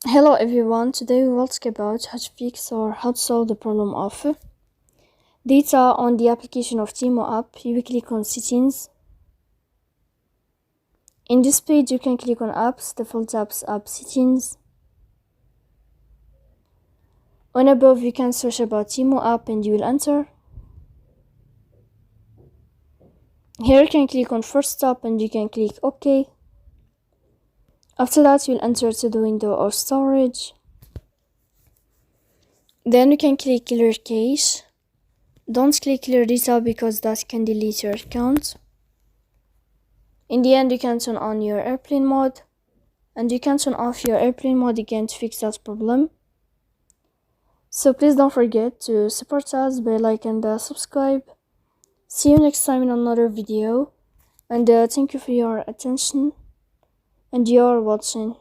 Hello everyone, today we will talk about how to fix or how to solve the problem of data on the application of Temu app. You will click on settings. In this page you can click on apps, default apps, app settings. On above you can search about Temu app and you will enter. Here you can click on first stop and you can click OK. After that you'll enter to the window of storage. Then you can click clear cache. Don't click clear data because that can delete your account. In the end you can turn on your airplane mode and you can turn off your airplane mode again to fix that problem. So please don't forget to support us by like and subscribe. See you next time in another video, and thank you for your attention and your watching.